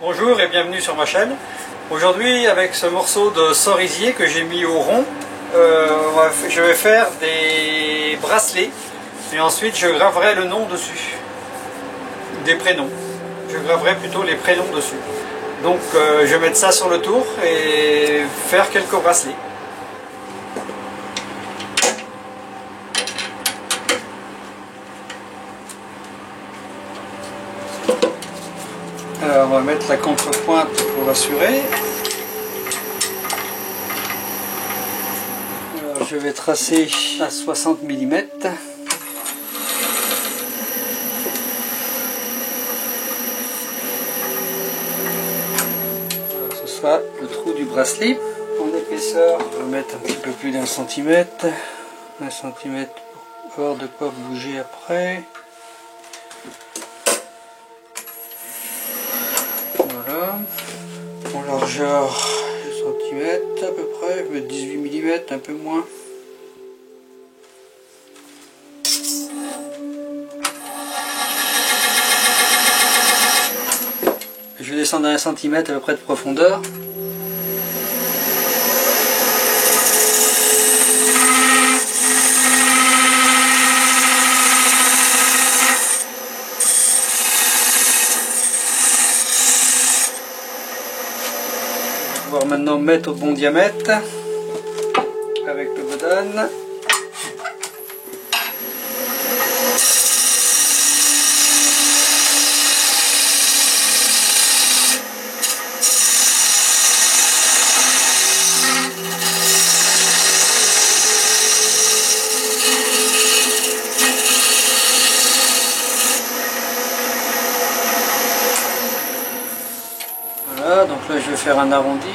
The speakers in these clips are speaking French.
Bonjour et bienvenue sur ma chaîne. Aujourd'hui, avec ce morceau de cerisier que j'ai mis au rond, je vais faire des bracelets et ensuite je graverai le nom dessus, des prénoms. Je graverai plutôt les prénoms dessus. Donc je vais mettre ça sur le tour et faire quelques bracelets. Alors on va mettre la contrepointe pour assurer. Alors je vais tracer à 60 mm. Ce sera le trou du bracelet. En épaisseur, on va mettre un petit peu plus d'1 centimètre. 1 centimètre pour voir de quoi bouger après. Voilà. En largeur 2 cm à peu près, je vais mettre 18 mm, un peu moins. Je vais descendre à 1 cm à peu près de profondeur. On va pouvoir maintenant mettre au bon diamètre avec le bodane. Voilà, donc là je vais faire un arrondi.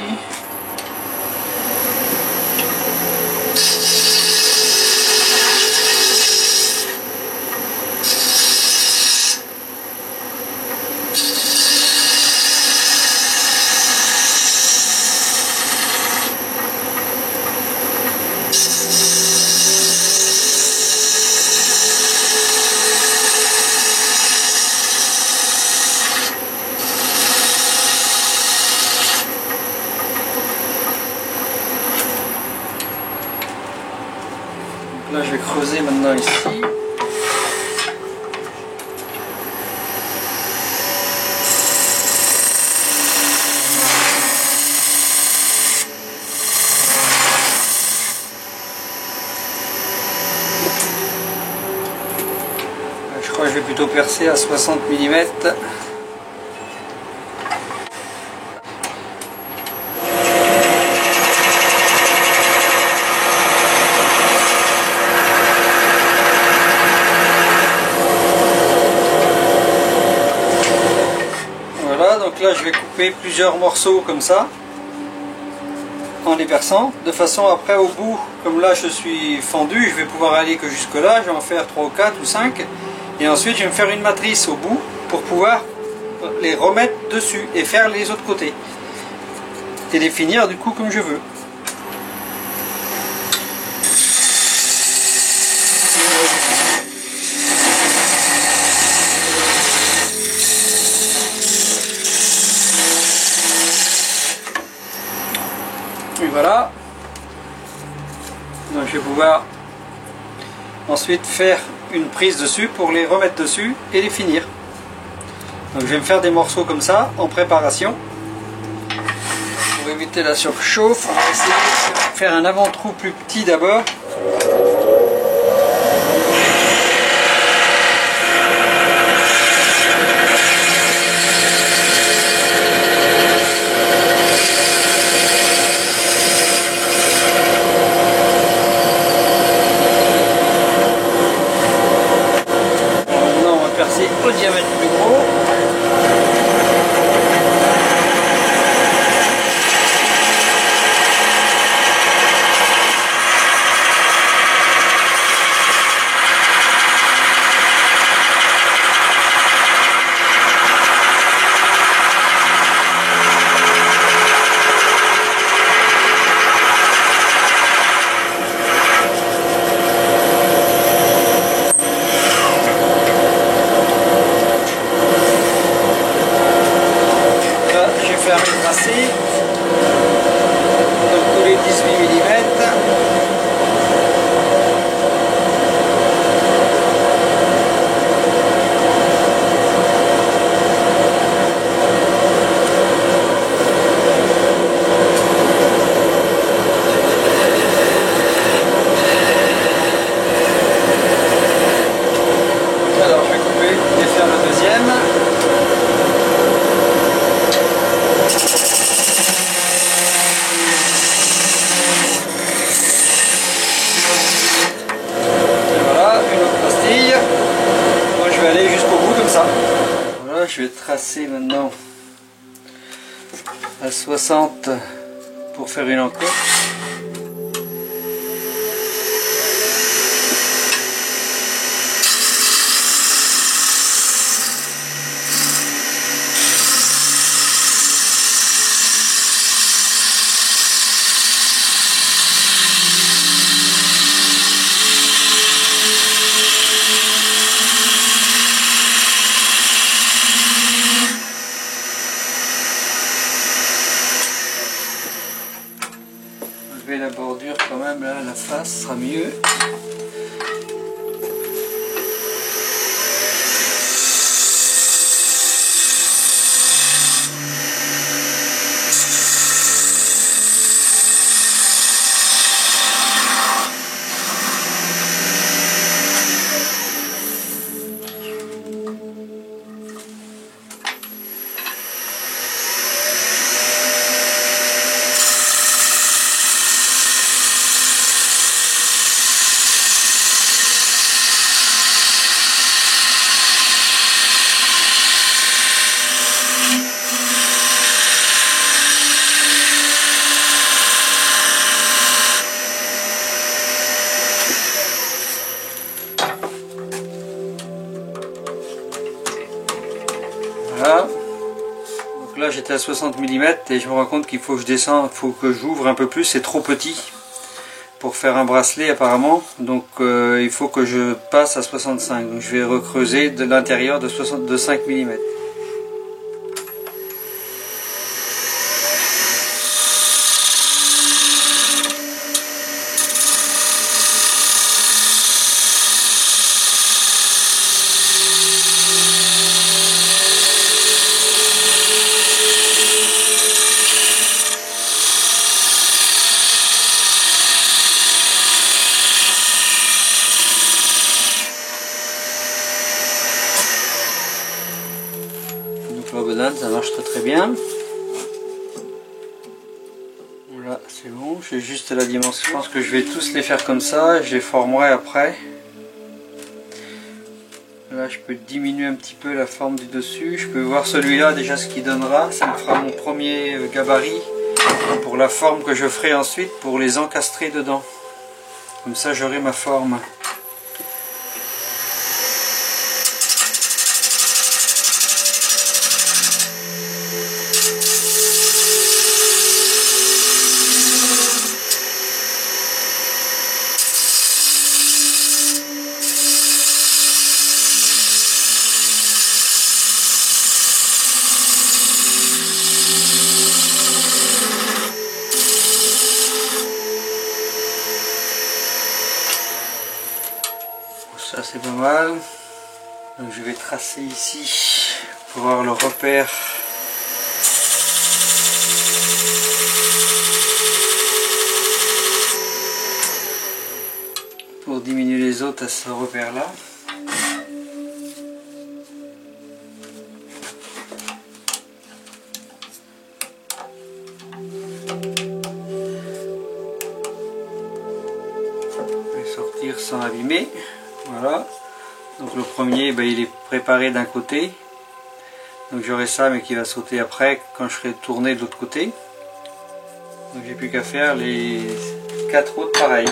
Là je vais creuser maintenant ici. Je crois que je vais plutôt percer à 60 mm. Donc là je vais couper plusieurs morceaux comme ça en les perçant de façon après au bout, comme là je suis fendu, je vais pouvoir aller que jusque là, je vais en faire 3 ou 4 ou 5 et ensuite je vais me faire une matrice au bout pour pouvoir les remettre dessus et faire les autres côtés et les finir du coup comme je veux. Et voilà, donc je vais pouvoir ensuite faire une prise dessus pour les remettre dessus et les finir. Donc je vais me faire des morceaux comme ça en préparation. Pour éviter la surchauffe, on va essayer de faire un avant-trou plus petit d'abord. Au diamètre plus gros. tracé. Donc tous les 18 mm. Alors je vais couper et faire le deuxième. Je vais aller jusqu'au bout comme ça. Voilà, je vais tracer maintenant à 60 pour faire une encoche. La bordure quand même, là la face sera mieux. Voilà. Donc là j'étais à 60 mm et je me rends compte qu'il faut que je descende, il faut que j'ouvre un peu plus, c'est trop petit pour faire un bracelet apparemment. Donc il faut que je passe à 65. Donc je vais recreuser de l'intérieur de 5 mm. La banane, ça marche très bien. Voilà, c'est bon. J'ai juste la dimension. Je pense que je vais tous les faire comme ça. Je les formerai après. Là, je peux diminuer un petit peu la forme du dessus. Je peux voir celui-là déjà ce qu'il donnera. Ça me fera mon premier gabarit pour la forme que je ferai ensuite pour les encastrer dedans. Comme ça, j'aurai ma forme. Ça c'est pas mal. Donc je vais tracer ici pour voir le repère. Pour diminuer les autres à ce repère là. Je vais sortir sans abîmer. Voilà, donc le premier ben, il est préparé d'un côté, donc j'aurai ça mais qui va sauter après quand je serai tourné de l'autre côté. Donc j'ai plus qu'à faire les 4 autres pareils.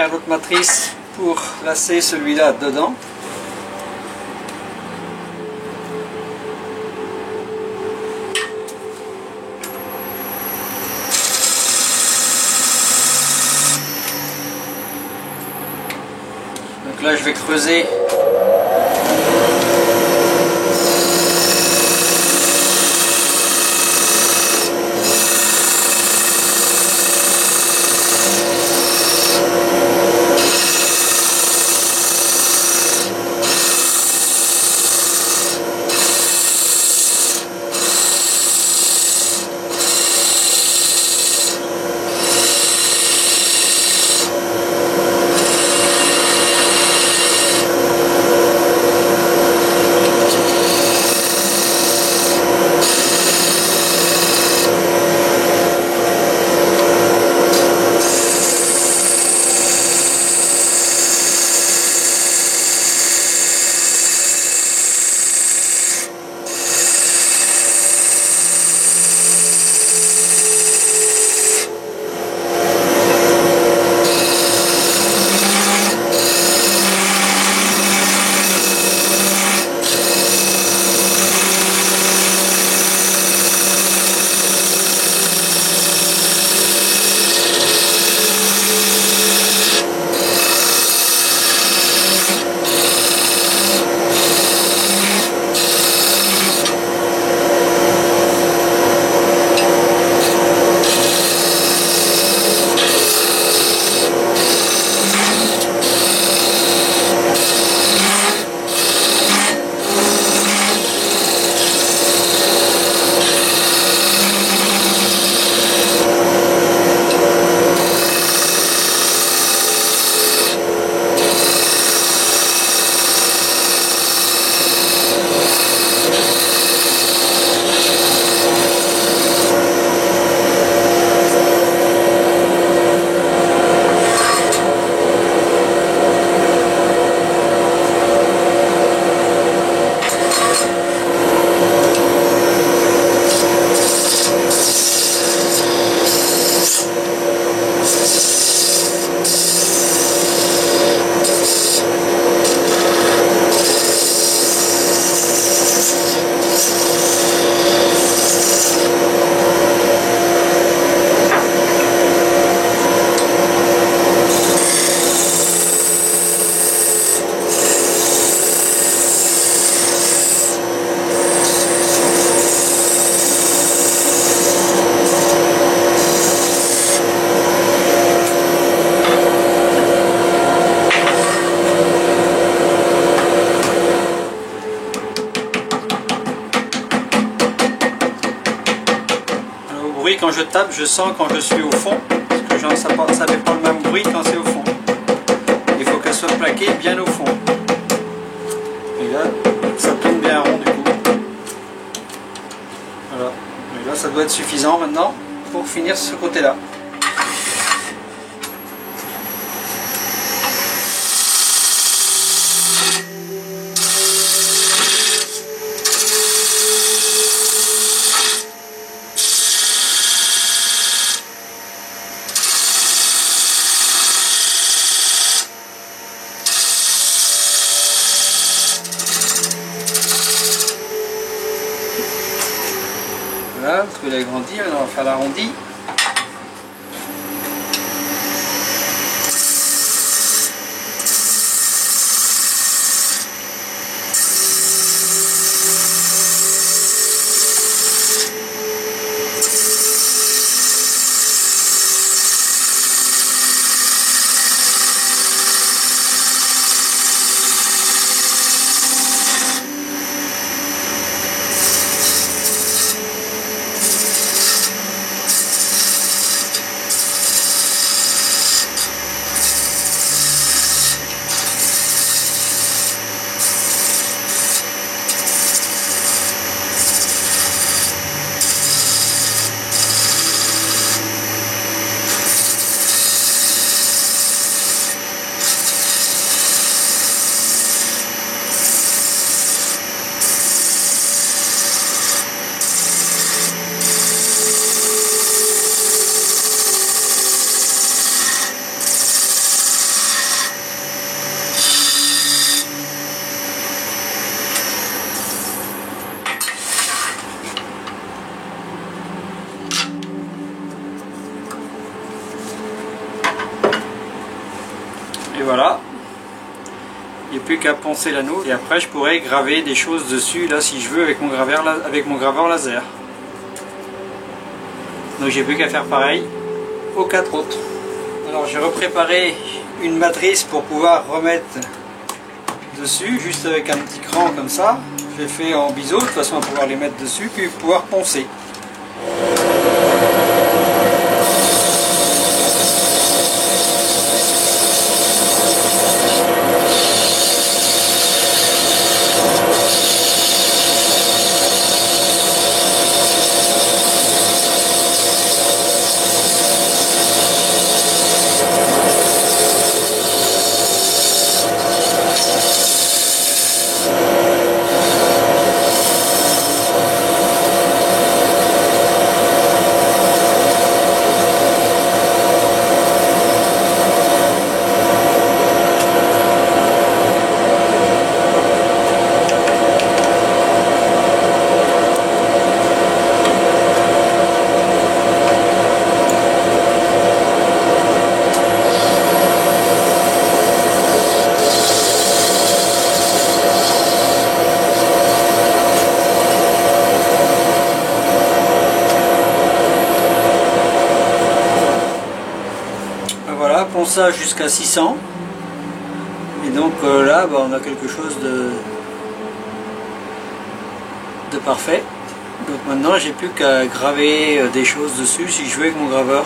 faire l'autre matrice pour placer celui-là dedans. Donc là je vais creuser . Quand je tape, je sens quand je suis au fond, parce que ça ne fait pas le même bruit quand c'est au fond. Il faut qu'elle soit plaquée bien au fond. Et là, ça tourne bien rond du coup. Voilà. Et là, ça doit être suffisant maintenant pour finir ce côté-là. Voilà, le trou il a grandi, on va faire l'arrondi. Il n'y a plus qu'à poncer l'anneau et après je pourrais graver des choses dessus là si je veux avec mon graveur laser. Donc j'ai plus qu'à faire pareil aux 4 autres. Alors j'ai repréparé une matrice pour pouvoir remettre dessus, juste avec un petit cran comme ça. J'ai fait en biseau de façon à pouvoir les mettre dessus puis pouvoir poncer. Voilà, ponçage jusqu'à 600. Et donc là, on a quelque chose de parfait. Donc maintenant, j'ai plus qu'à graver des choses dessus si je veux avec mon graveur.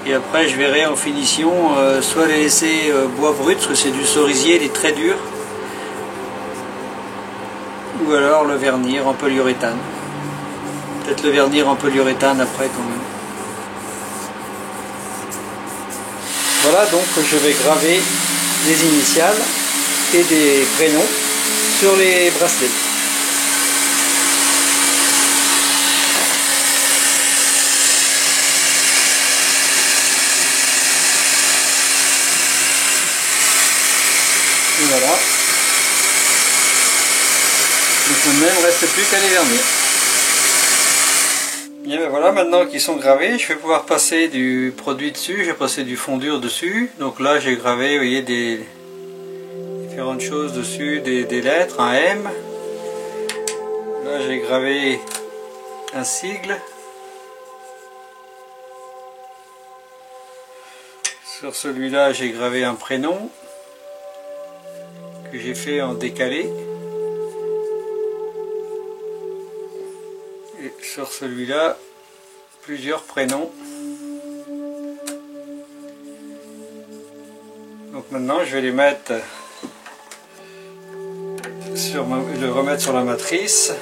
Et après, je verrai en finition, soit les laisser bois brut, parce que c'est du cerisier, il est très dur. Ou alors le vernir en polyuréthane. Peut-être le vernir en polyuréthane après quand même. Voilà, donc je vais graver des initiales et des prénoms sur les bracelets. Et voilà. Donc maintenant il ne me reste plus qu'à les vernir. Et bien voilà, maintenant qu'ils sont gravés, je vais pouvoir passer du produit dessus, je vais passer du fondure dessus. Donc là j'ai gravé, vous voyez, des différentes choses dessus, des lettres, un M. Là j'ai gravé un sigle. Sur celui-là j'ai gravé un prénom que j'ai fait en décalé. Et sur celui-là, plusieurs prénoms. Donc maintenant, je vais les mettre le remettre sur la matrice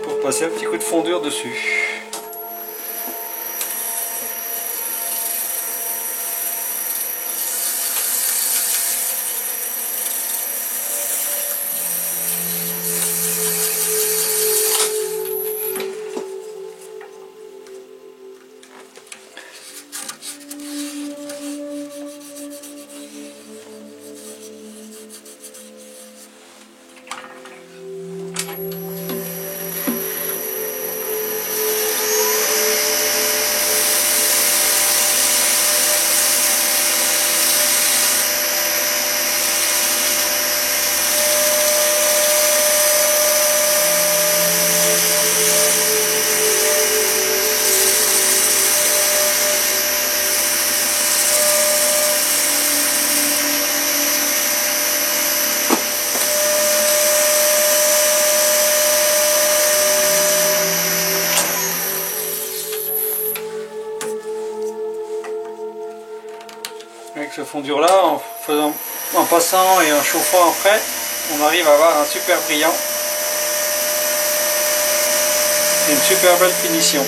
pour passer un petit coup de fondure dessus. Avec ce fondure là, en passant et en chauffant après, on arrive à avoir un super brillant et une super belle finition.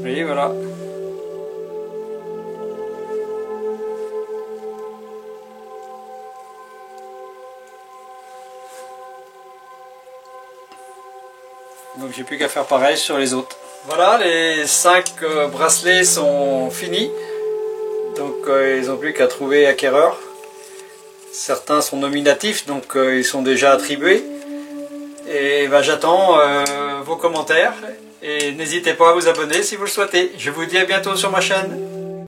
Et voilà. Donc j'ai plus qu'à faire pareil sur les autres. Voilà, les 5 bracelets sont finis. Donc ils n'ont plus qu'à trouver acquéreur. Certains sont nominatifs, donc ils sont déjà attribués. Et ben, j'attends vos commentaires et n'hésitez pas à vous abonner si vous le souhaitez. Je vous dis à bientôt sur ma chaîne.